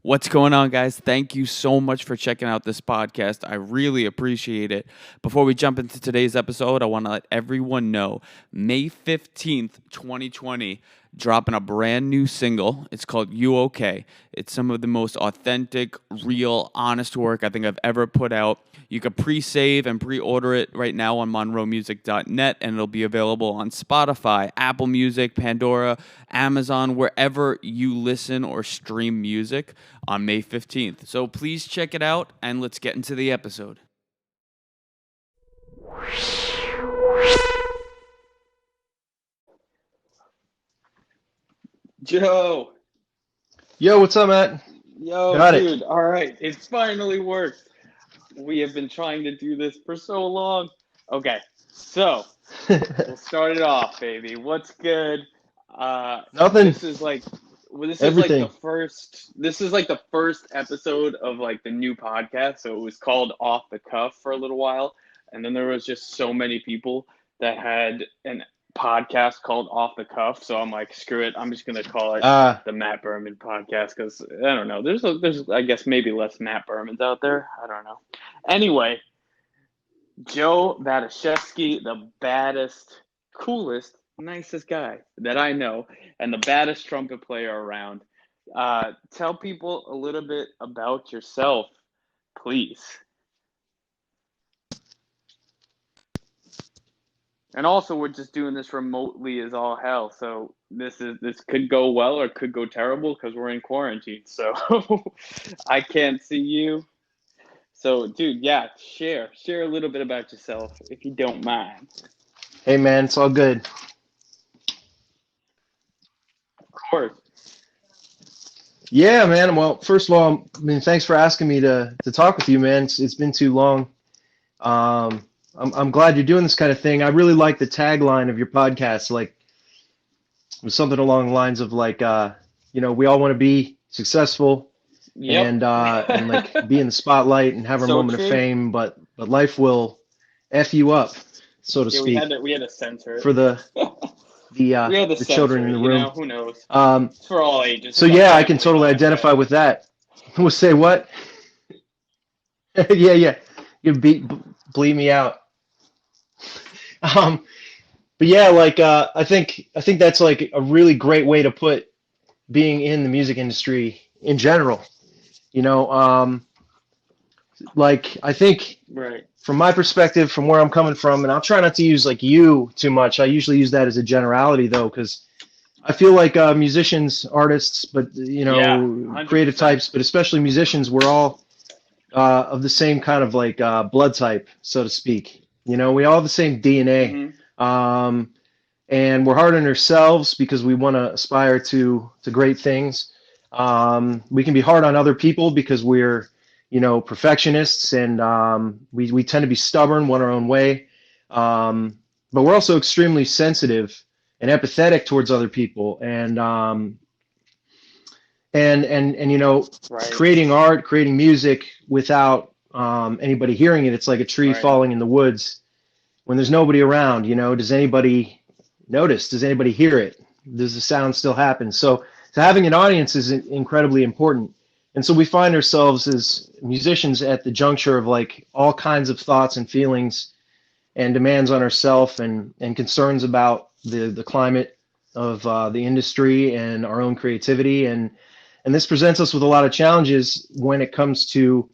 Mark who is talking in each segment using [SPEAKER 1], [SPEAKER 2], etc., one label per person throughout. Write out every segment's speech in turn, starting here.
[SPEAKER 1] What's going on, guys? Thank you so much for checking out this podcast. I really appreciate it. Before we jump into today's episode, I want to let everyone know May 15th, 2020, dropping a brand new single. It's called You Okay. It's some of the most authentic, real, honest work I think I've ever put out. You can pre-save and pre-order it right now on monroemusic.net, and it'll be available on Spotify, Apple Music, Pandora, Amazon, wherever you listen or stream music on May 15th. So please check it out, and let's get into the episode.
[SPEAKER 2] Joe.
[SPEAKER 3] Yo, what's up, Matt?
[SPEAKER 2] Yo,
[SPEAKER 3] Got
[SPEAKER 2] dude. All right. It finally worked. We have been trying to do this for so long. Okay. So, we'll start it off, baby. What's good?
[SPEAKER 3] Nothing.
[SPEAKER 2] This is like
[SPEAKER 3] Everything.
[SPEAKER 2] the first episode of like the new podcast. So it was called Off the Cuff for a little while. And then there was just so many people that had an podcast called Off the Cuff, so I'm like, screw it. I'm just gonna call it the Matt Berman podcast because I don't know. There's I guess maybe less Matt Bermans out there. I don't know. Anyway, Joe Badaczewski, the baddest, coolest, nicest guy that I know, and the baddest trumpet player around. Tell people a little bit about yourself, please. And also, we're just doing this remotely as all hell. So this could go well or could go terrible because we're in quarantine. So I can't see you. So, dude, yeah, share a little bit about yourself if you don't mind.
[SPEAKER 3] Hey, man, it's all good.
[SPEAKER 2] Of course.
[SPEAKER 3] Yeah, man. Well, first of all, I mean, thanks for asking me to talk with you, man. It's been too long. I'm glad you're doing this kind of thing. I really like the tagline of your podcast. Like, it was something along the lines of like, we all want to be successful and like be in the spotlight and have our moment of fame, but life will F you up, so to speak.
[SPEAKER 2] We had to censor it.
[SPEAKER 3] For the children in the room.
[SPEAKER 2] Who knows?
[SPEAKER 3] It's
[SPEAKER 2] for all ages.
[SPEAKER 3] So yeah, I can totally identify with that. We'll say what? yeah. You bleed me out. But yeah, like I think that's like a really great way to put being in the music industry in general. Like I think from my perspective, from where I'm coming from, and I'll try not to use like you too much. I usually use that as a generality though, because I feel like musicians, artists, but creative types, but especially musicians, we're all of the same kind of like blood type, so to speak. We all have the same DNA, and we're hard on ourselves because we want to aspire to great things. We can be hard on other people because we're, perfectionists, and we tend to be stubborn, want our own way. But we're also extremely sensitive and empathetic towards other people, and creating art, creating music without anybody hearing it. It's like a tree falling in the woods when there's nobody around. Does anybody notice? Does anybody hear it? Does the sound still happen? So having an audience is incredibly important. And so we find ourselves as musicians at the juncture of like all kinds of thoughts and feelings and demands on ourselves and concerns about the climate of the industry and our own creativity. And this presents us with a lot of challenges when it comes to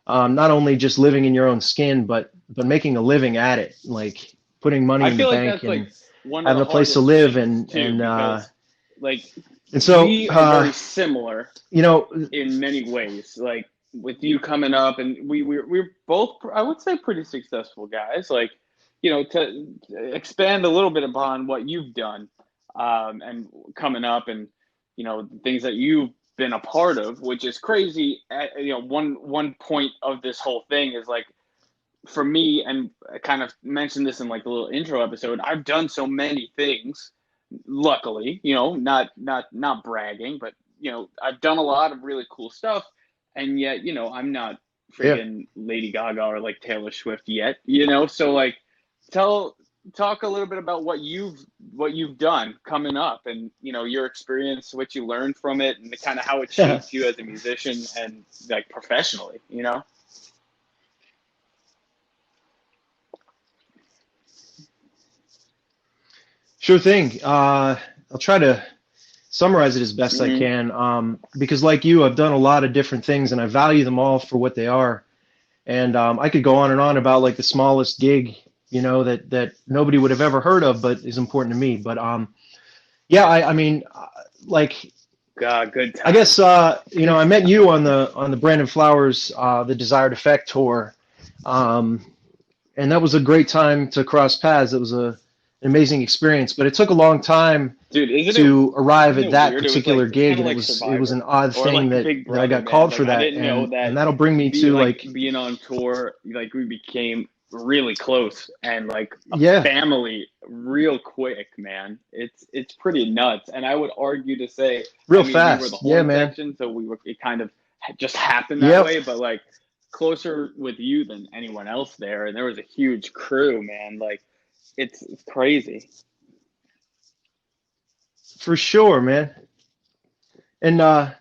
[SPEAKER 3] not only just living in your own skin, but making a living at it, like putting money in the bank and having a place to live and so
[SPEAKER 2] we are very similar, in many ways. Like with you coming up, and we're both, I would say, pretty successful guys. Like, to expand a little bit upon what you've done, and coming up, and the things that you've been a part of, which is crazy. One point of this whole thing is like, for me, and I kind of mentioned this in like the little intro episode, I've done so many things. Luckily, not bragging, but I've done a lot of really cool stuff, and yet I'm not freaking Lady Gaga or like Taylor Swift yet. So like, tell talk a little bit about what you've done coming up, and your experience, what you learned from it, and kind of how it shaped you as a musician and like professionally.
[SPEAKER 3] Sure thing. I'll try to summarize it as best I can, because like you, I've done a lot of different things, and I value them all for what they are. And I could go on and on about like the smallest gig, that nobody would have ever heard of, but is important to me. But yeah, I mean, like,
[SPEAKER 2] God, good time.
[SPEAKER 3] I guess I met you on the Brandon Flowers the Desired Effect tour, and that was a great time to cross paths. It was an amazing experience, but it took a long time,
[SPEAKER 2] dude,
[SPEAKER 3] to arrive at that
[SPEAKER 2] weird?
[SPEAKER 3] particular gig, and
[SPEAKER 2] like
[SPEAKER 3] it was an odd thing
[SPEAKER 2] like
[SPEAKER 3] that I got called
[SPEAKER 2] like,
[SPEAKER 3] for that,
[SPEAKER 2] I didn't know that,
[SPEAKER 3] and that'll bring me to like
[SPEAKER 2] being on tour. Like we became really close and like
[SPEAKER 3] yeah,
[SPEAKER 2] family real quick, man. It's pretty nuts, and I would argue to say
[SPEAKER 3] real
[SPEAKER 2] we
[SPEAKER 3] fast.
[SPEAKER 2] were the
[SPEAKER 3] Yeah,
[SPEAKER 2] horn
[SPEAKER 3] man.
[SPEAKER 2] section, so it kind of just happened that way, but like closer with you than anyone else there, and there was a huge crew, man. Like it's crazy.
[SPEAKER 3] For sure, man. And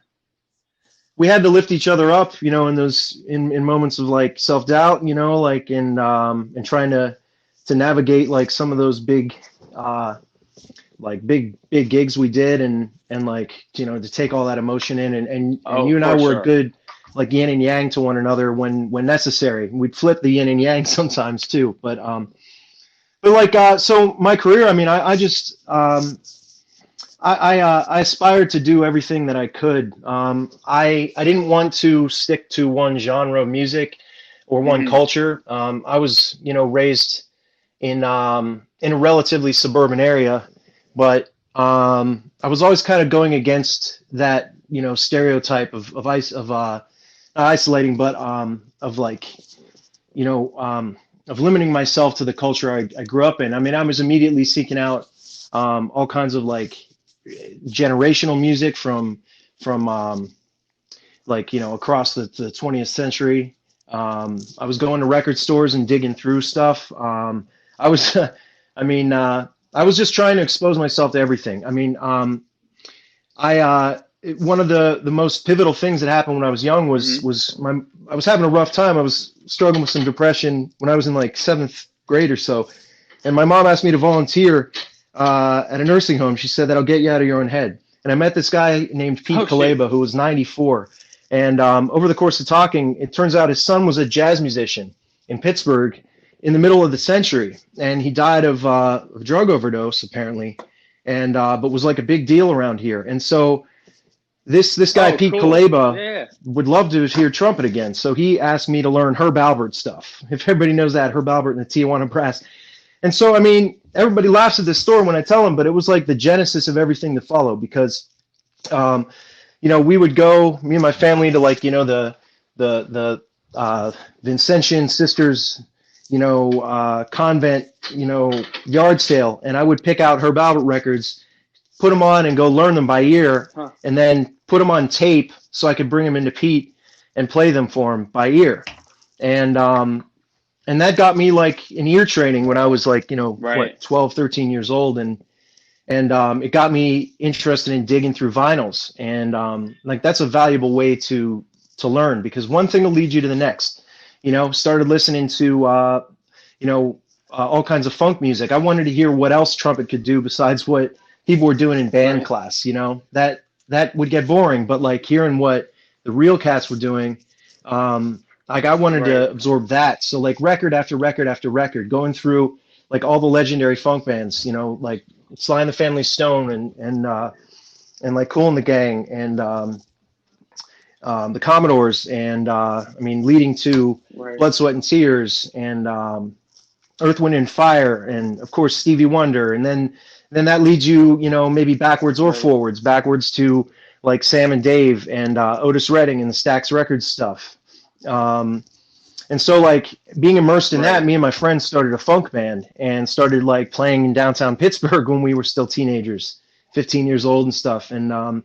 [SPEAKER 3] we had to lift each other up, in those in moments of like self-doubt, like in and trying to navigate like some of those big big gigs we did, and like to take all that emotion in, and you and I were good like yin and yang to one another when necessary. We'd flip the yin and yang sometimes too, but like so my career, I mean, I just I aspired to do everything that I could. I didn't want to stick to one genre of music or one culture. I was, raised in a relatively suburban area, but I was always kind of going against that, stereotype of not isolating, but of like, of limiting myself to the culture I grew up in. I mean, I was immediately seeking out all kinds of like generational music from like across the 20th century. I was going to record stores and digging through stuff. I was I mean I was just trying to expose myself to everything. I mean, one of the most pivotal things that happened when I was young was I was having a rough time. I was struggling with some depression when I was in like 7th grade or so, and my mom asked me to volunteer at a nursing home. She said, that'll get you out of your own head. And I met this guy named Pete Kaleba, who was 94. And over the course of talking, it turns out his son was a jazz musician in Pittsburgh in the middle of the century. And he died of a drug overdose, apparently, and but was like a big deal around here. And so this guy, Pete Kaleba, would love to hear trumpet again. So he asked me to learn Herb Alpert stuff. If everybody knows that, Herb Alpert and the Tijuana Brass. And so, I mean, everybody laughs at this story when I tell them, but it was like the genesis of everything that followed, because, we would go, me and my family, to like, the Vincentian Sisters, convent, yard sale. And I would pick out Herb Alpert records, put them on and go learn them by ear, and then put them on tape so I could bring them into Pete and play them for him by ear. And that got me like in ear training when I was like, 12, 13 years old. And it got me interested in digging through vinyls. And like, that's a valuable way to learn, because one thing will lead you to the next. Started listening to, all kinds of funk music. I wanted to hear what else trumpet could do besides what people were doing in band class. That would get boring, but like hearing what the real cats were doing, like I wanted to absorb that. So like record after record after record, going through like all the legendary funk bands, like Sly and the Family Stone and like Kool and the Gang and the Commodores, and I mean leading to Blood, Sweat and Tears and Earth, Wind and Fire, and of course Stevie Wonder, and then that leads you, maybe backwards or forwards, backwards to like Sam and Dave and Otis Redding and the Stax Records stuff. And so like being immersed in that, me and my friends started a funk band and started like playing in downtown Pittsburgh when we were still teenagers, 15 years old and stuff. And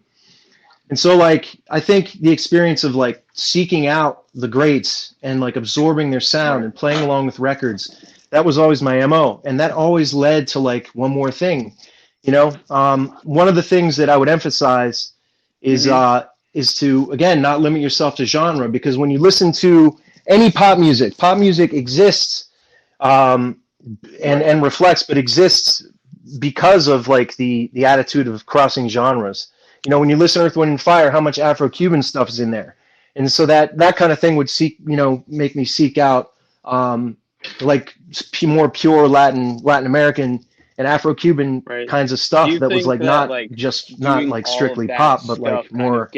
[SPEAKER 3] so like, I think the experience of like seeking out the greats and like absorbing their sound and playing along with records that was always my MO. And that always led to like one more thing, one of the things that I would emphasize is to, again, not limit yourself to genre, because when you listen to any pop music exists, and reflects, but exists because of like the attitude of crossing genres. When you listen to Earth, Wind and Fire, how much Afro-Cuban stuff is in there. And so that kind of thing would make me seek out like more pure Latin American and Afro-Cuban kinds of stuff that was like not like strictly pop, but like more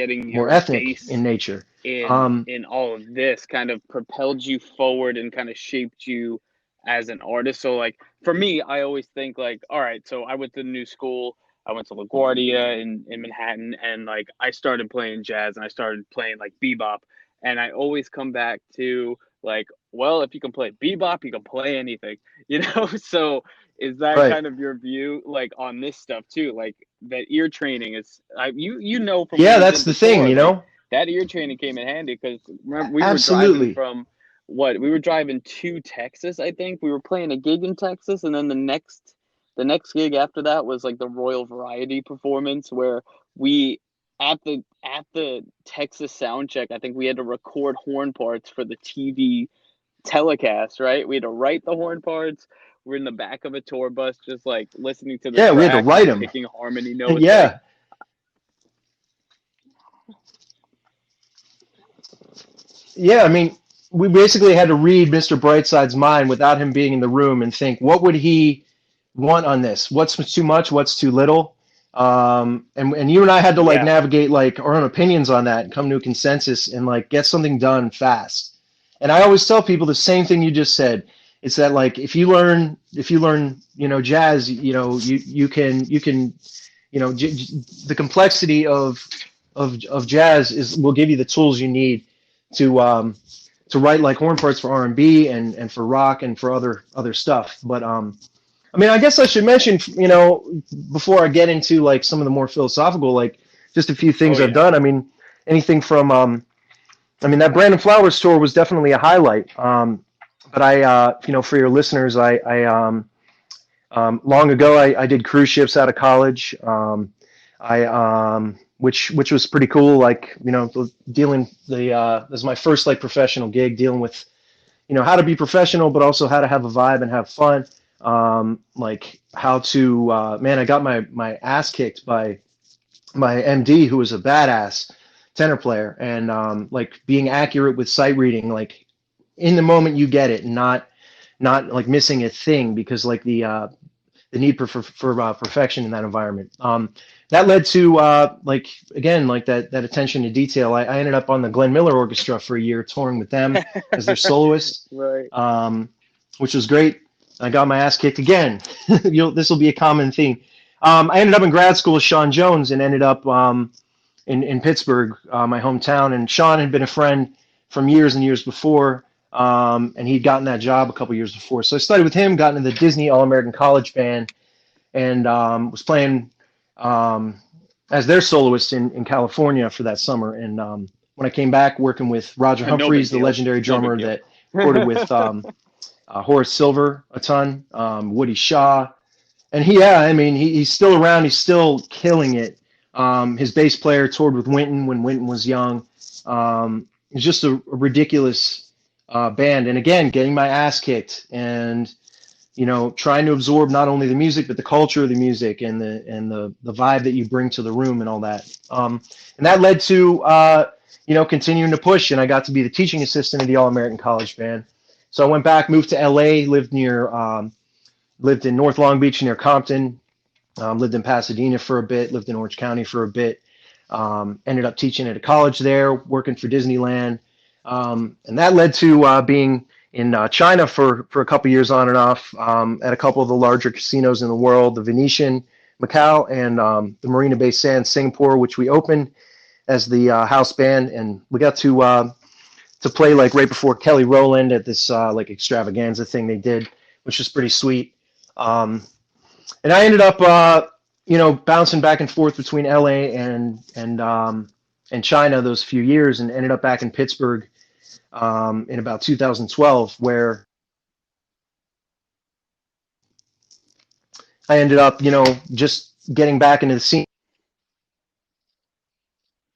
[SPEAKER 3] ethnic in nature.
[SPEAKER 2] In all of this kind of propelled you forward and kind of shaped you as an artist. So like for me, I always think like, all right, so I went to the new school. I went to LaGuardia in Manhattan, and like I started playing jazz and I started playing like bebop. And I always come back to like, well, if you can play bebop, you can play anything, So is that kind of your view, like on this stuff too? Like that ear training is, from
[SPEAKER 3] that's the thing,
[SPEAKER 2] that ear training came in handy because remember we were driving from we were driving to Texas. I think we were playing a gig in Texas, and then the next gig after that was like the Royal Variety performance where we at the Texas sound check, I think we had to record horn parts for the TV telecast, right? We had to write the horn parts. We're in the back of a tour bus just like listening to the track,
[SPEAKER 3] we had to write them,
[SPEAKER 2] picking harmony notes.
[SPEAKER 3] I mean, we basically had to read Mr. Brightside's mind without him being in the room and think, what would he want on this? What's too much? What's too little? And you and I had to like navigate like our own opinions on that and come to a consensus and like get something done fast. And I always tell people the same thing you just said. It's that like if you learn jazz, you can the complexity of jazz will give you the tools you need to write like horn parts for R&B and for rock and for other stuff. But I mean, I guess I should mention, before I get into like some of the more philosophical, like just a few things I've done. I mean, anything from that Brandon Flowers tour was definitely a highlight. But I for your listeners, I long ago I did cruise ships out of college. Which was pretty cool. Like, dealing this is my first like professional gig, dealing with, how to be professional, but also how to have a vibe and have fun. Like how to, I got my ass kicked by my MD, who was a badass tenor player, and like being accurate with sight reading, like in the moment you get it, and not like missing a thing, because like the need for perfection in that environment. That led to like that attention to detail. I ended up on the Glenn Miller Orchestra for a year, touring with them as their soloist, which was great. I got my ass kicked again. This will be a common theme. I ended up in grad school with Sean Jones and ended up in Pittsburgh, my hometown. And Sean had been a friend from years and years before, and he'd gotten that job a couple years before. So I studied with him, got into the Disney All-American College Band, and was playing as their soloist in California for that summer. And when I came back, working with Roger Humphreys, the legendary drummer that recorded with Horace Silver a ton, Woody Shaw, and he's still around. He's still killing it. His bass player toured with Wynton when Wynton was young. It's just a ridiculous band. And again, getting my ass kicked and trying to absorb not only the music but the culture of the music and the vibe that you bring to the room and all that. And that led to continuing to push. And I got to be the teaching assistant of the All-American College Band. So I went back, moved to LA, lived in North Long Beach near Compton, lived in Pasadena for a bit, lived in Orange County for a bit, ended up teaching at a college there, working for Disneyland. And that led to being in China for a couple years on and off, at a couple of the larger casinos in the world, the Venetian, Macau, and the Marina Bay Sands, Singapore, which we opened as the house band. And we got to play like right before Kelly Rowland at this like extravaganza thing they did, which was pretty sweet. And I ended up bouncing back and forth between LA and China those few years, and ended up back in Pittsburgh in about 2012, where I ended up, just getting back into the scene.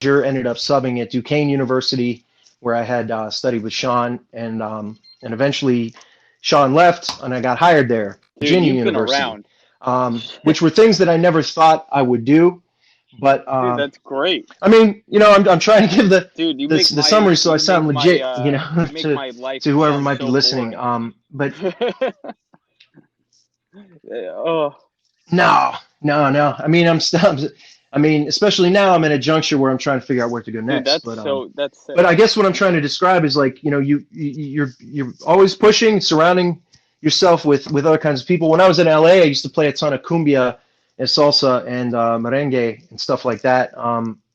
[SPEAKER 3] Ended up subbing at Duquesne University, where I had studied with Sean, and eventually Sean left, and I got hired there,
[SPEAKER 2] Dude,
[SPEAKER 3] Virginia
[SPEAKER 2] you've been
[SPEAKER 3] University,
[SPEAKER 2] around.
[SPEAKER 3] which were things that I never thought I would do. But
[SPEAKER 2] Dude, that's great.
[SPEAKER 3] I mean, I'm trying to give the
[SPEAKER 2] Dude, you
[SPEAKER 3] the,
[SPEAKER 2] make
[SPEAKER 3] the
[SPEAKER 2] my
[SPEAKER 3] summary so I
[SPEAKER 2] you
[SPEAKER 3] sound
[SPEAKER 2] make
[SPEAKER 3] legit,
[SPEAKER 2] my you make
[SPEAKER 3] to
[SPEAKER 2] my life
[SPEAKER 3] to whoever
[SPEAKER 2] sound
[SPEAKER 3] might be
[SPEAKER 2] so
[SPEAKER 3] listening.
[SPEAKER 2] boring.
[SPEAKER 3] But
[SPEAKER 2] Oh,
[SPEAKER 3] no. I mean, especially now, I'm in a juncture where I'm trying to figure out where to go
[SPEAKER 2] dude,
[SPEAKER 3] next.
[SPEAKER 2] that's sick.
[SPEAKER 3] But I guess what I'm trying to describe is like, you're always pushing, surrounding yourself with other kinds of people. When I was in LA, I used to play a ton of cumbia and salsa and merengue and stuff like that,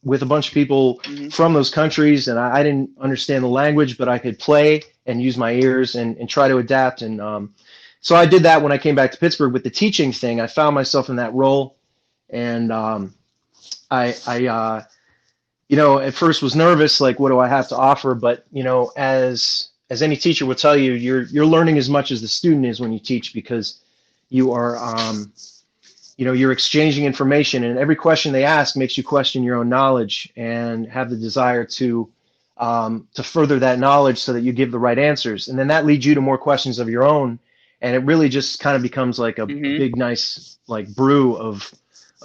[SPEAKER 3] with a bunch of people from those countries. And I didn't understand the language, but I could play and use my ears and try to adapt. And so I did that when I came back to Pittsburgh with the teaching thing. I found myself in that role, and I at first was nervous, like, what do I have to offer? But, as any teacher will tell you, you're learning as much as the student is when you teach, because you are, you're exchanging information, and every question they ask makes you question your own knowledge and have the desire to further that knowledge so that you give the right answers. And then that leads you to more questions of your own. And it really just kind of becomes like a big, nice, like, brew of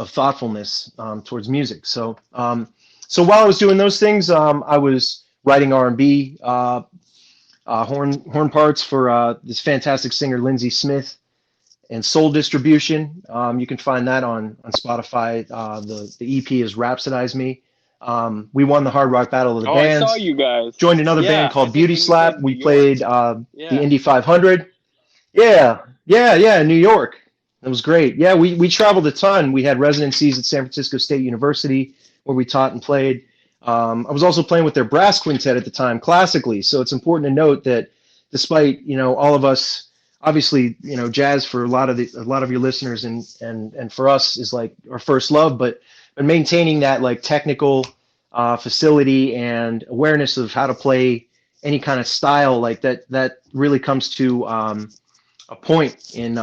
[SPEAKER 3] thoughtfulness towards music. So while I was doing those things, I was writing R&B horn parts for this fantastic singer Lindsey Smith, and Soul Distribution. You can find that on Spotify. The EP is Rhapsodize Me. We won the Hard Rock Battle of the Bands.
[SPEAKER 2] I saw you guys.
[SPEAKER 3] Joined another band called Beauty Slap. We played the Indy 500. Yeah, in New York. It was great. Yeah, we traveled a ton. We had residencies at San Francisco State University where we taught and played. I was also playing with their brass quintet at the time, classically. So it's important to note that despite, all of us, obviously, jazz for a lot of your listeners and for us is like our first love, but maintaining that like technical facility and awareness of how to play any kind of style like that really comes to a point in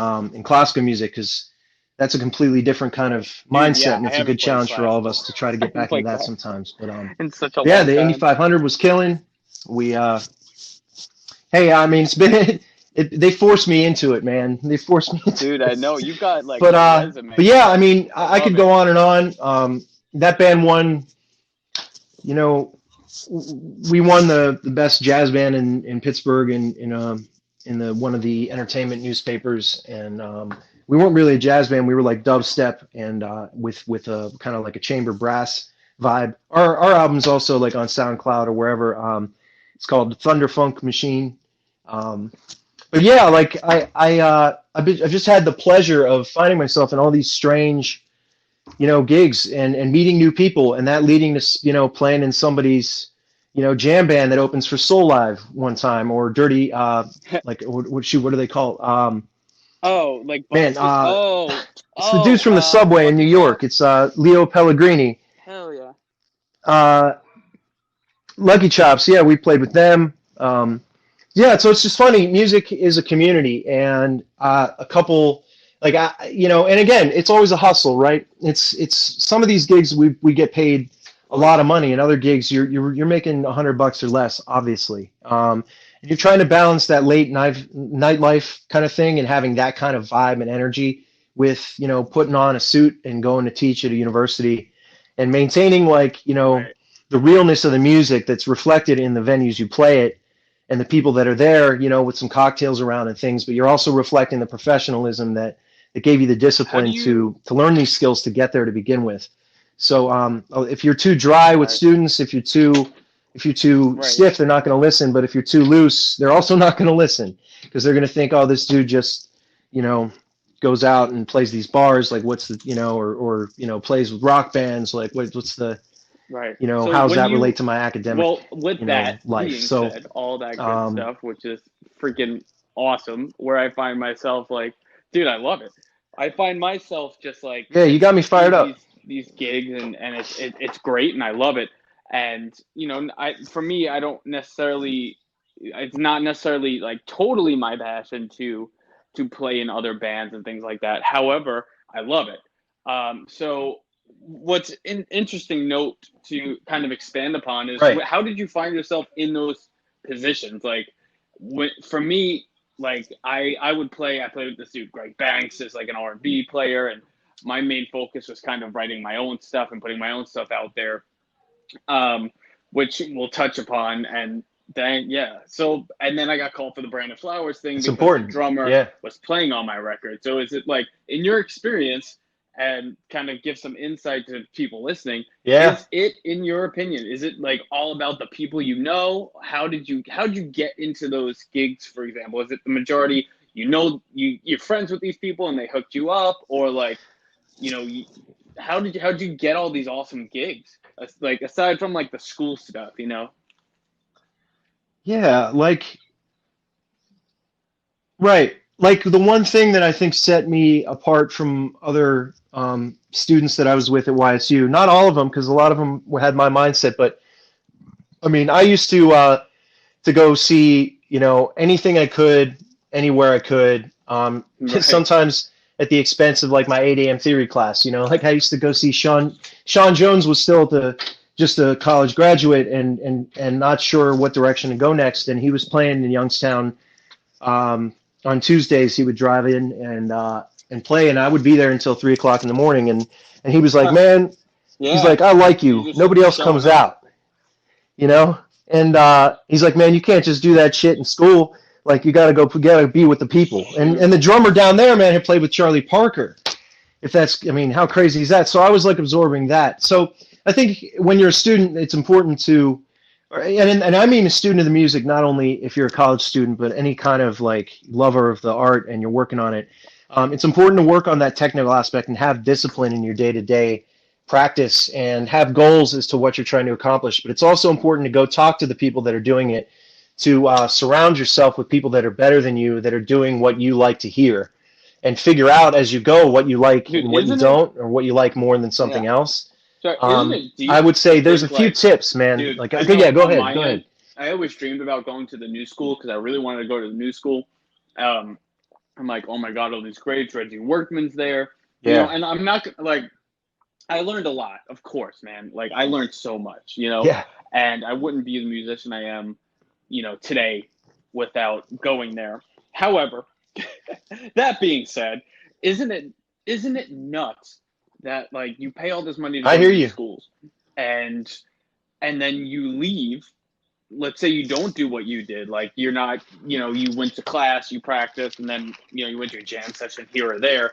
[SPEAKER 3] classical music, because that's a completely different kind of mindset, and it's a good challenge for all of us to try to get back into that sometimes. But the Indy 500 was killing. Hey, I mean, it's been they forced me into it, man. They forced me into
[SPEAKER 2] Dude, I know you got like
[SPEAKER 3] but
[SPEAKER 2] resume.
[SPEAKER 3] But yeah, I mean, I could go on and on. That band won. We won the best jazz band in Pittsburgh in the one of the entertainment newspapers, and we weren't really a jazz band. We were like dubstep and with a kind of like a chamber brass vibe. Our album's also like on SoundCloud or wherever. It's called Thunder Funk Machine. But yeah, like I've just had the pleasure of finding myself in all these strange, gigs and meeting new people, and that leading to playing in somebody's jam band that opens for Soul Live one time, or Dirty like what do they call
[SPEAKER 2] like
[SPEAKER 3] man it's the dudes from the Subway in New York. It's Leo Pellegrini.
[SPEAKER 2] Hell yeah.
[SPEAKER 3] Lucky Chops, yeah, we played with them. Yeah, so it's just funny. Music is a community, and a couple, like, and again, it's always a hustle, right? It's some of these gigs we get paid a lot of money, and other gigs you're making $100 or less, obviously. And you're trying to balance that late nightlife kind of thing, and having that kind of vibe and energy with putting on a suit and going to teach at a university, and maintaining like
[SPEAKER 2] Right.
[SPEAKER 3] the realness of the music that's reflected in the venues you play it, and the people that are there, with some cocktails around and things, but you're also reflecting the professionalism that gave you the discipline to learn these skills to get there to begin with. So if you're too dry with students, if you're too stiff, they're not going to listen. But if you're too loose, they're also not going to listen, because they're going to think, oh, this dude just, goes out and plays these bars. Like, what's the, or plays with rock bands. Like, what's the,
[SPEAKER 2] Right.
[SPEAKER 3] So how does that relate to my academic
[SPEAKER 2] with that
[SPEAKER 3] life?
[SPEAKER 2] being
[SPEAKER 3] So
[SPEAKER 2] said, all that good stuff, which is freaking awesome, where I find myself like, dude, I love it. I find myself just like,
[SPEAKER 3] yeah, you got me fired up.
[SPEAKER 2] These gigs, and it's great, and I love it. And for me, I don't necessarily, it's not necessarily like totally my passion to play in other bands and things like that. However, I love it. So what's an interesting note to kind of expand upon is
[SPEAKER 3] Right.
[SPEAKER 2] how did you find yourself in those positions? Like for me, like I played with this dude Greg Banks as like an R&B player, and my main focus was kind of writing my own stuff and putting my own stuff out there, which we'll touch upon. And then and then I got called for the Brandon Flowers thing
[SPEAKER 3] It's
[SPEAKER 2] because
[SPEAKER 3] important.
[SPEAKER 2] the drummer
[SPEAKER 3] Yeah.
[SPEAKER 2] was playing on my record. So is it like, in your experience, and kind of give some insight to people listening,
[SPEAKER 3] Yeah.
[SPEAKER 2] is it, in your opinion, is it like all about the people you know? How did you get into those gigs, for example? Is it the majority, you're friends with these people and they hooked you up, or like, how did you get all these awesome gigs? Like, aside from like the school stuff,
[SPEAKER 3] Yeah, like, right. Like the one thing that I think set me apart from other students that I was with at YSU, not all of them, because a lot of them had my mindset, but I mean, I used to go see, anything I could, anywhere I could,
[SPEAKER 2] Right.
[SPEAKER 3] sometimes at the expense of like my 8 a.m. theory class, like I used to go see Sean Jones was still just a college graduate and not sure what direction to go next. And he was playing in Youngstown. On Tuesdays he would drive in and play, and I would be there until 3 o'clock in the morning. And he was like, man, he's like, I like you. Nobody else comes out, and he's like, man, you can't just do that shit in school. Like, you gotta be with the people. And the drummer down there, man, had played with Charlie Parker. How crazy is that? So I was like absorbing that. So I think when you're a student, it's important to, and I mean a student of the music, not only if you're a college student, but any kind of like lover of the art and you're working on it. It's important to work on that technical aspect and have discipline in your day-to-day practice and have goals as to what you're trying to accomplish. But it's also important to go talk to the people that are doing it, to surround yourself with people that are better than you, that are doing what you like to hear, and figure out as you go what you like and what you don't, or what you like more than something else.
[SPEAKER 2] So
[SPEAKER 3] I would say there's a few tips, man.
[SPEAKER 2] Dude,
[SPEAKER 3] go ahead.
[SPEAKER 2] I always dreamed about going to the new school because I really wanted to go to the new school. I'm like, oh my God, all these grades, Reggie Workman's there.
[SPEAKER 3] Yeah.
[SPEAKER 2] And I'm not like, I learned a lot, of course, man. Like, I learned so much,
[SPEAKER 3] Yeah.
[SPEAKER 2] and I wouldn't be the musician I am, today without going there. However, that being said, isn't it nuts that like you pay all this money to go to schools and then you leave? Let's say you don't do what you did, like you're not, you went to class, you practiced, and then you went to a jam session here or there,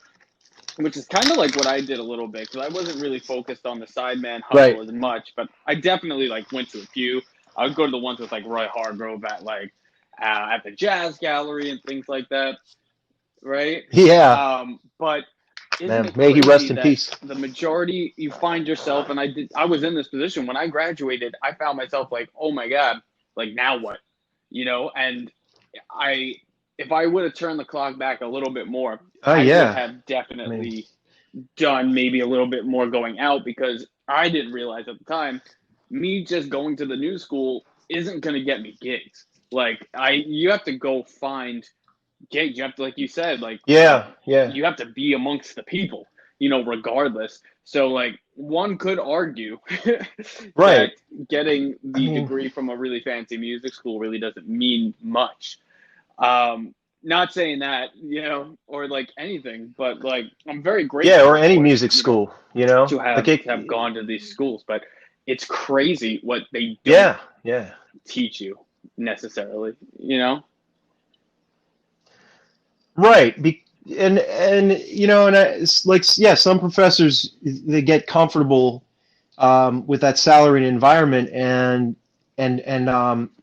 [SPEAKER 2] which is kind of like what I did a little bit, because I wasn't really focused on the sideman hustle as much, but I definitely like went to a few. I would go to the ones with like Roy Hargrove at like at the Jazz Gallery and things like that, right?
[SPEAKER 3] Yeah.
[SPEAKER 2] But
[SPEAKER 3] man, may he rest in peace.
[SPEAKER 2] The majority, you find yourself, and I was in this position when I graduated. I found myself like, oh my God, like now what, And if I would have turned the clock back a little bit more, I would have definitely done maybe a little bit more going out, because I didn't realize at the time, me just going to the new school isn't going to get me gigs. Like you have to go find gigs. You have to, like you said, like, you have to be amongst the people, regardless. So like one could argue that getting the degree from a really fancy music school really doesn't mean much. Not saying that, or like anything, but like I'm very grateful.
[SPEAKER 3] Yeah, or any music school,
[SPEAKER 2] to have gone to these schools, but it's crazy what they don't teach you necessarily,
[SPEAKER 3] Right. And it's like, some professors, they get comfortable with that salaried environment and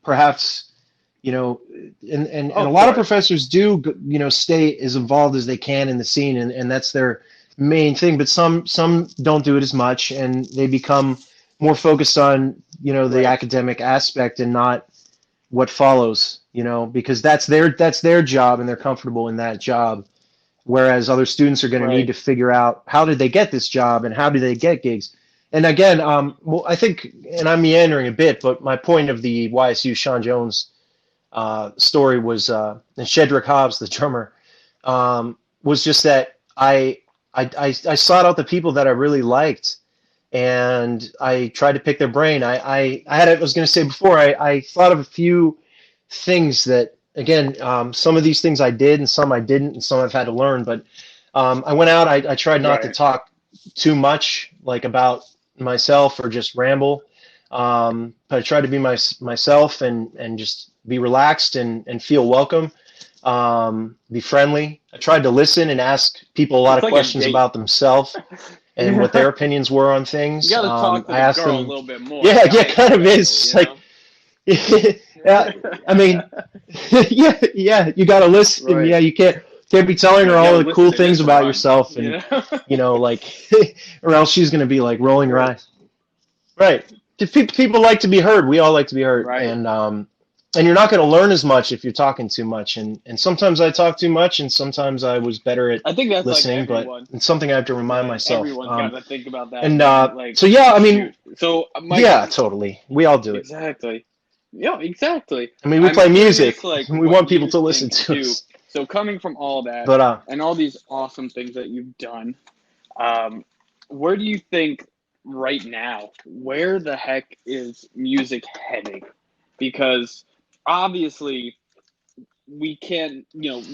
[SPEAKER 3] perhaps, and a lot of professors do, stay as involved as they can in the scene, and that's their main thing. But some don't do it as much, and they become more focused on, the academic aspect and not what follows, because that's their job and they're comfortable in that job. Whereas other students are going to need to figure out, how did they get this job and how do they get gigs? And again, I think, and I'm meandering a bit, but my point of the YSU Sean Jones story was, and Shedrick Hobbs, the drummer, was just that I I sought out the people that I really liked, and I tried to pick their brain. I was going to say before, I thought of a few things that, again, some of these things I did and some I didn't, and some I've had to learn. But I went out, I tried not to talk too much, like about myself or just ramble. But I tried to be myself and just be relaxed and feel welcome, be friendly. I tried to listen and ask people a lot of questions about themselves and what their opinions were on things.
[SPEAKER 2] You got to talk to the girl a little bit more.
[SPEAKER 3] Yeah, it kind of is. Like, yeah, I mean, yeah, you got to listen. Right. Yeah, you can't be telling her all the cool things about yourself, and like, or else she's gonna be like rolling her eyes. Right. People like to be heard. We all like to be heard, right. And you're not going to learn as much if you're talking too much. And sometimes I talk too much, and sometimes I was better at listening. Like, but it's something I have to remind myself.
[SPEAKER 2] Everyone's got to think about that.
[SPEAKER 3] And so yeah, I mean,
[SPEAKER 2] totally.
[SPEAKER 3] We all do it.
[SPEAKER 2] Exactly. Yeah, exactly.
[SPEAKER 3] I mean, we play music. Like, we want people to listen to us.
[SPEAKER 2] So coming from all that, and all these awesome things that you've done, where do you think right now, where the heck is music heading? Because obviously we can't,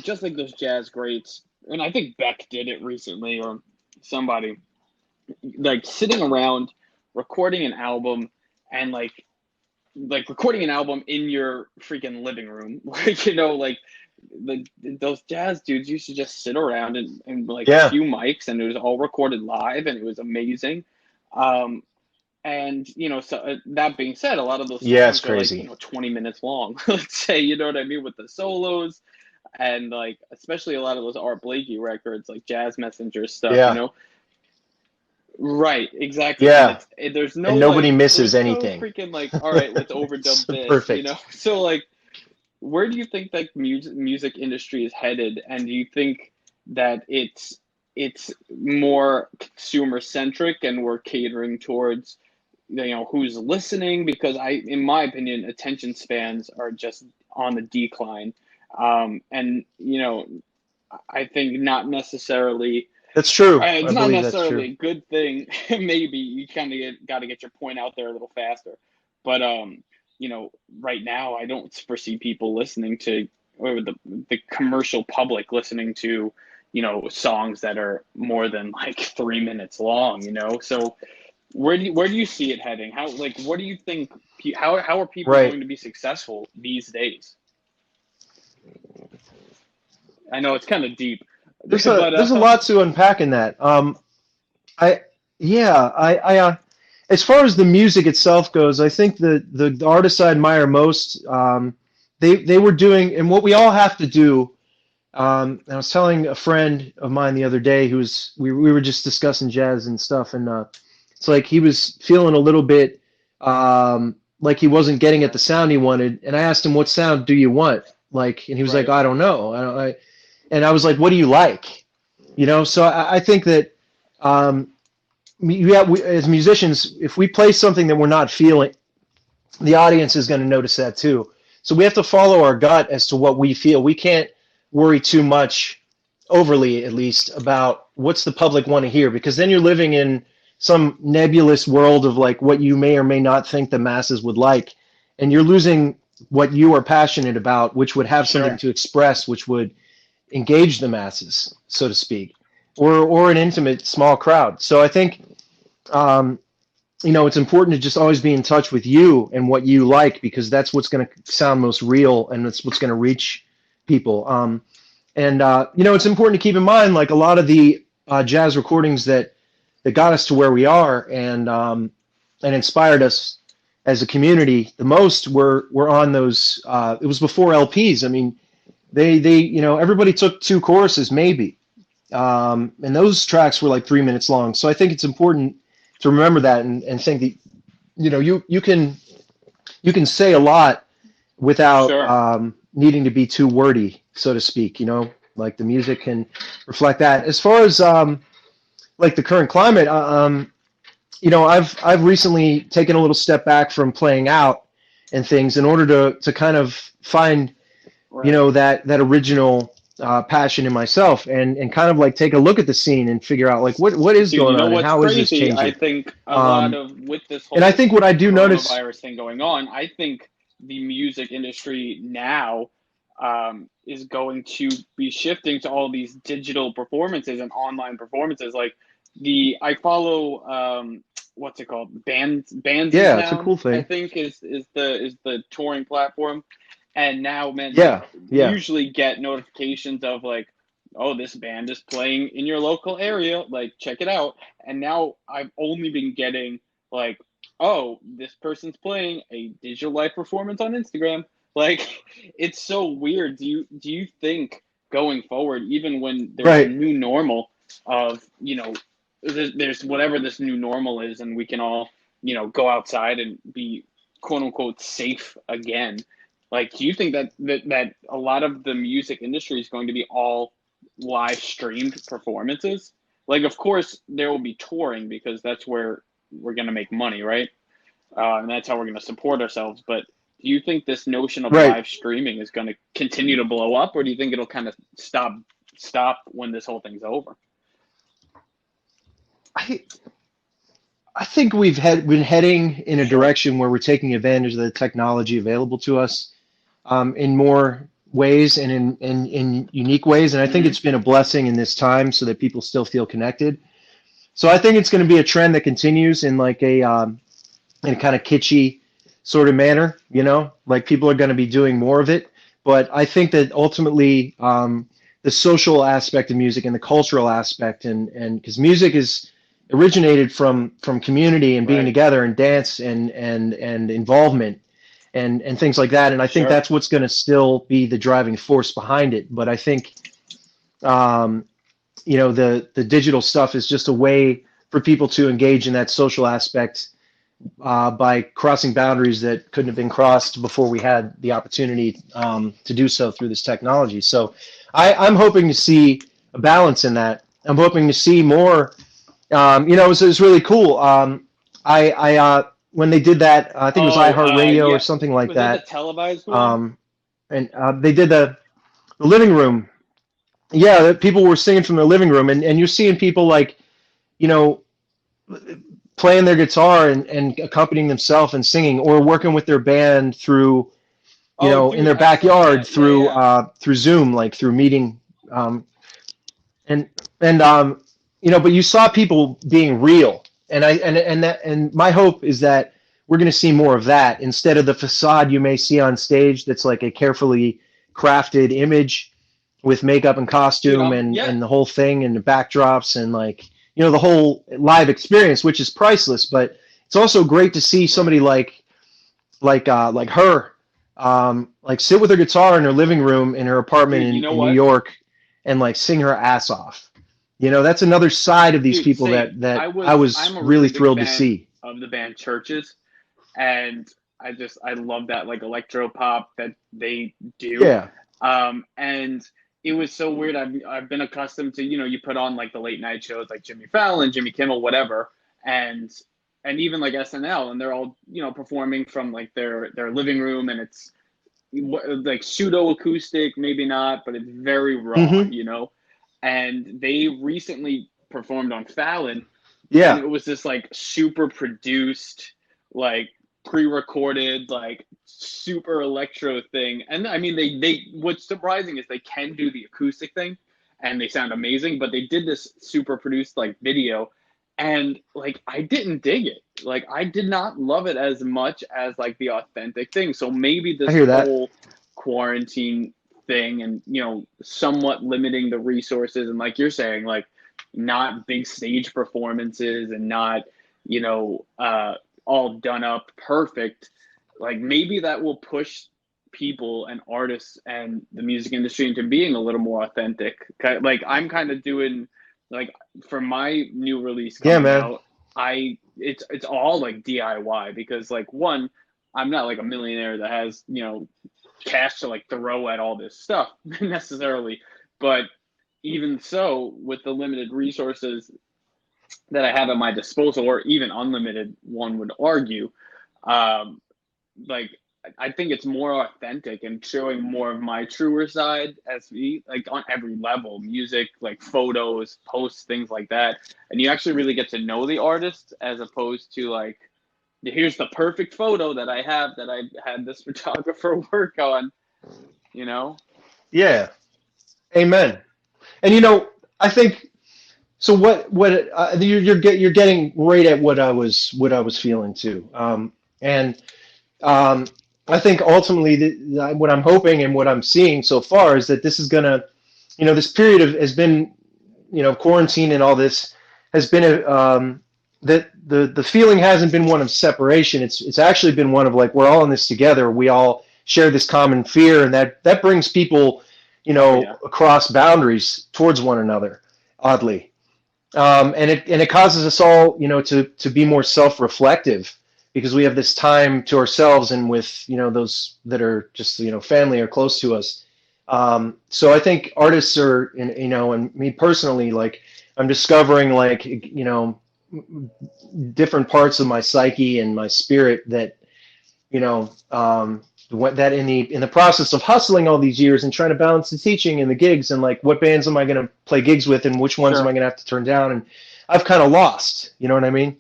[SPEAKER 2] just like those jazz greats, and I think Beck did it recently, or somebody, like sitting around recording an album and like recording an album in your freaking living room, those jazz dudes used to just sit around and a few mics, and it was all recorded live, and it was amazing. And so that being said, a lot of those songs
[SPEAKER 3] it's crazy.
[SPEAKER 2] Are 20 minutes long. Let's say, you know what I mean, with the solos, and like especially a lot of those Art Blakey records, like Jazz Messenger stuff. Right, exactly.
[SPEAKER 3] Yeah.
[SPEAKER 2] There's no
[SPEAKER 3] and nobody misses anything.
[SPEAKER 2] No freaking all right, let's overdub this.
[SPEAKER 3] Perfect.
[SPEAKER 2] So like, where do you think that music industry is headed, and do you think that it's more consumer centric and we're catering towards who's listening? Because in my opinion, attention spans are just on the decline, and I think not necessarily.
[SPEAKER 3] That's true.
[SPEAKER 2] It's not necessarily a good thing. Maybe you kind of got to get your point out there a little faster, but right now I don't foresee people listening to, or the commercial public listening to, songs that are more than like 3 minutes long. So where do you see it heading? How, like, what do you think? How are people going to be successful these days? I know it's kind of deep.
[SPEAKER 3] There's a lot to unpack in that. As far as the music itself goes, I think the artists I admire most, they were doing, and what we all have to do. I was telling a friend of mine the other day we were just discussing jazz and stuff, and it's like he was feeling a little bit like he wasn't getting at the sound he wanted, and I asked him, what sound do you want? Like, and he was like, I don't know. And I was like, what do you like? So I think that as musicians, if we play something that we're not feeling, the audience is going to notice that too. So we have to follow our gut as to what we feel. We can't worry too much, overly at least, about what's the public want to hear, because then you're living in some nebulous world of like what you may or may not think the masses would like, and you're losing what you are passionate about, which would have something to express, which would engage the masses, so to speak, or an intimate small crowd. So I think it's important to just always be in touch with you and what you like, because that's what's going to sound most real, and that's what's going to reach people. It's important to keep in mind, like, a lot of the jazz recordings that got us to where we are and inspired us as a community the most were on those. It was before LPs. I mean, they everybody took 2 choruses maybe, and those tracks were like 3 minutes long. So I think it's important to remember that and think that you can say a lot without needing to be too wordy, so to speak. Like, the music can reflect that. As far as like the current climate, I've recently taken a little step back from playing out and things in order to kind of find that original passion in myself and kind of like take a look at the scene and figure out like what is
[SPEAKER 2] Dude, you
[SPEAKER 3] going
[SPEAKER 2] know
[SPEAKER 3] on and
[SPEAKER 2] what's
[SPEAKER 3] how is this
[SPEAKER 2] crazy? I
[SPEAKER 3] changing.
[SPEAKER 2] think a lot
[SPEAKER 3] Um,
[SPEAKER 2] of with this
[SPEAKER 3] and I
[SPEAKER 2] whole
[SPEAKER 3] think what I do notice,
[SPEAKER 2] coronavirus thing going on, I think the music industry now is going to be shifting to all these digital performances and online performances. Like I follow what's it called? Bands in
[SPEAKER 3] yeah, it's a
[SPEAKER 2] Town,
[SPEAKER 3] cool
[SPEAKER 2] I
[SPEAKER 3] thing.
[SPEAKER 2] think is the touring platform. And now, man, like
[SPEAKER 3] Yeah, yeah,
[SPEAKER 2] usually get notifications of like, oh, this band is playing in your local area, like check it out. And now I've only been getting like, oh, this person's playing a digital live performance on Instagram. Like, it's so weird. Do you think going forward, even when there's a
[SPEAKER 3] right.
[SPEAKER 2] new normal of, there's whatever this new normal is, and we can all, go outside and be quote unquote safe again. Like, do you think that a lot of the music industry is going to be all live streamed performances? Like, of course, there will be touring because that's where we're going to make money, right? And that's how we're going to support ourselves. But do you think this notion of
[SPEAKER 3] Right.
[SPEAKER 2] live streaming is going to continue to blow up, or do you think it'll kind of stop when this whole thing's over?
[SPEAKER 3] I I think been heading in a
[SPEAKER 2] Sure.
[SPEAKER 3] direction where we're taking advantage of the technology available to us in more ways and in unique ways. And I think
[SPEAKER 2] Hmm.
[SPEAKER 3] it's been a blessing in this time so that people still feel connected. So I think it's going to be a trend that continues in like in a kind of kitschy sort of manner, like people are going to be doing more of it. But I think that ultimately the social aspect of music and the cultural aspect and because music is originated from community and being
[SPEAKER 2] Right.
[SPEAKER 3] together and dance and involvement and things like that. And I think
[SPEAKER 2] Sure.
[SPEAKER 3] that's what's going to still be the driving force behind it. But I think um, the digital stuff is just a way for people to engage in that social aspect by crossing boundaries that couldn't have been crossed before we had the opportunity to do so through this technology. So I'm hoping to see a balance in that. I'm hoping to see more. It was really cool. When they did that, I think it was
[SPEAKER 2] Oh,
[SPEAKER 3] iHeartRadio or
[SPEAKER 2] yeah.
[SPEAKER 3] something like
[SPEAKER 2] Was that the
[SPEAKER 3] that.
[SPEAKER 2] televised one?
[SPEAKER 3] Um, and they did the living room. Yeah, people were singing from their living room, and you're seeing people like, you know, playing their guitar and accompanying themselves and singing, or working with their band through,
[SPEAKER 2] Oh,
[SPEAKER 3] in
[SPEAKER 2] dude,
[SPEAKER 3] their
[SPEAKER 2] I saw
[SPEAKER 3] backyard
[SPEAKER 2] that. Yeah, yeah.
[SPEAKER 3] through Zoom, like through meeting, um, and and but you saw people being real, and my hope is that we're going to see more of that instead of the facade you may see on stage that's like a carefully crafted image with makeup and
[SPEAKER 2] Dude,
[SPEAKER 3] costume
[SPEAKER 2] yeah.
[SPEAKER 3] and the whole thing and the backdrops and like the whole live experience, which is priceless. But it's also great to see somebody like her, like sit with her guitar in her living room in her apartment
[SPEAKER 2] Dude, you know
[SPEAKER 3] in New
[SPEAKER 2] what?
[SPEAKER 3] York and like sing her ass off. That's another side of these
[SPEAKER 2] Dude,
[SPEAKER 3] people
[SPEAKER 2] same.
[SPEAKER 3] that I was
[SPEAKER 2] I'm a
[SPEAKER 3] really
[SPEAKER 2] really big
[SPEAKER 3] thrilled to
[SPEAKER 2] fan
[SPEAKER 3] see.
[SPEAKER 2] of the band Churches, and I love that like electro pop that they do.
[SPEAKER 3] Yeah.
[SPEAKER 2] And it was so weird. I've been accustomed to, you put on like the late night shows like Jimmy Fallon, Jimmy Kimmel, whatever, and even like SNL, and they're all, performing from like their living room, and it's like pseudo acoustic, maybe not, but it's very
[SPEAKER 3] Hmm.
[SPEAKER 2] raw. And they recently performed on Fallon, and
[SPEAKER 3] Yeah.
[SPEAKER 2] it was this like super produced, like pre-recorded, like super electro thing. And I mean, they what's surprising is they can do the acoustic thing, and they sound amazing. But they did this super produced like video, and like I didn't dig it. Like I did not love it as much as like the authentic thing. So maybe
[SPEAKER 3] I
[SPEAKER 2] this
[SPEAKER 3] hear that.
[SPEAKER 2] whole quarantine thing, and somewhat limiting the resources, and like you're saying, like not big stage performances, and not you know uh all done up perfect, like maybe that will push people and artists and the music industry into being a little more authentic. Like I'm kind of doing like for my new release
[SPEAKER 3] Yeah,
[SPEAKER 2] coming
[SPEAKER 3] man.
[SPEAKER 2] out, it's all like DIY, because like one, I'm not like a millionaire that has cash to like throw at all this stuff necessarily, but even so, with the limited resources that I have at my disposal, or even unlimited, one would argue, um, like I think it's more authentic and showing more of my truer side as me, like on every level, music, like photos, posts, things like that. And you actually really get to know the artist as opposed to like, here's the perfect photo that I have that I had this photographer work on, you know?
[SPEAKER 3] Yeah. Amen. And, you know, I think, so you're getting right at what I was feeling too. And I think ultimately what I'm hoping and what I'm seeing so far is that this is gonna, you know, this period has been, you know, quarantine and all this has been that the feeling hasn't been one of separation. It's actually been one of like, we're all in this together. We all share this common fear, and that brings people, you know, across boundaries towards one another, oddly. And it causes us all, you know, to be more self-reflective, because we have this time to ourselves and with, you know, those that are just, you know, family or close to us. So I think artists are, you know, and me personally, like, I'm discovering, like, you know, different parts of my psyche and my spirit that, you know, that in the process of hustling all these years and trying to balance the teaching and the gigs and like what bands am I going to play gigs with and which ones am I going to have to turn down, and I've kind of lost, you know what I mean?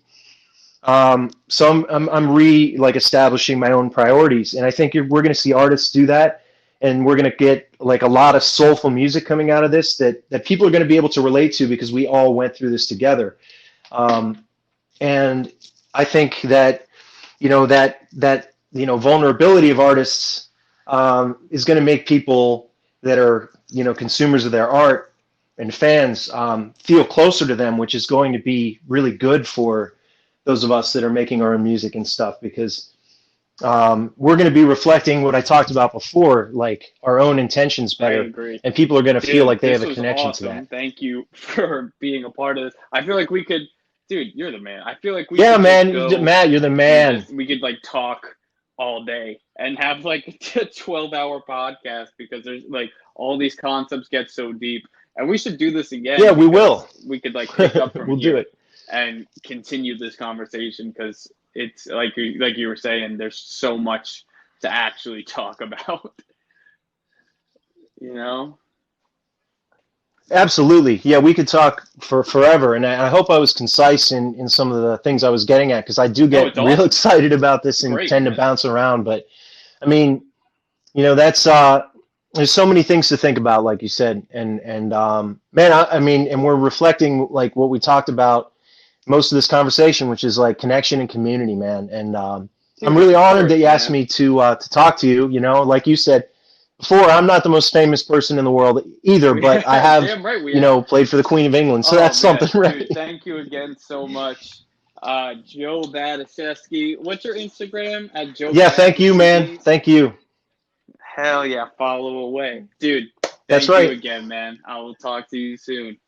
[SPEAKER 3] So I'm like establishing my own priorities, and I think we're going to see artists do that, and we're going to get like a lot of soulful music coming out of this that people are going to be able to relate to because we all went through this together. And I think that, you know, that you know, vulnerability of artists is going to make people that are, you know, consumers of their art and fans feel closer to them, which is going to be really good for those of us that are making our own music and stuff, because we're going to be reflecting what I talked about before, like our own intentions better, and people are going to feel like they have a connection to that.
[SPEAKER 2] Thank you for being a part of this. I feel like we could, dude, you're the man. I feel like we
[SPEAKER 3] could
[SPEAKER 2] man,
[SPEAKER 3] Matt, you're the man.
[SPEAKER 2] We could like talk all day and have like a 12-hour podcast, because there's like all these concepts get so deep, and we should do this again.
[SPEAKER 3] Yeah, we will.
[SPEAKER 2] We could like pick up from
[SPEAKER 3] we'll
[SPEAKER 2] here
[SPEAKER 3] do it
[SPEAKER 2] and continue this conversation, because it's like you were saying, there's so much to actually talk about. You know?
[SPEAKER 3] Absolutely. Yeah, we could talk for forever, and I hope I was concise in some of the things I was getting at, because I do get real excited about this and tend to bounce around. But I mean, you know, that's there's so many things to think about, like you said, and man, I mean, and we're reflecting like what we talked about most of this conversation, which is like connection and community, man. And I'm really honored that you asked me to talk to you. You know, like you said before, I'm not the most famous person in the world either, but I have, you know, played for the Queen of England, so that's something, right?
[SPEAKER 2] Dude, thank you again so much. Joe Badaczewski. What's your Instagram? At Joe
[SPEAKER 3] Yeah, thank you, man. Thank you.
[SPEAKER 2] Hell yeah, follow away. Dude,
[SPEAKER 3] that's right.
[SPEAKER 2] Thank you again, man. I will talk to you soon.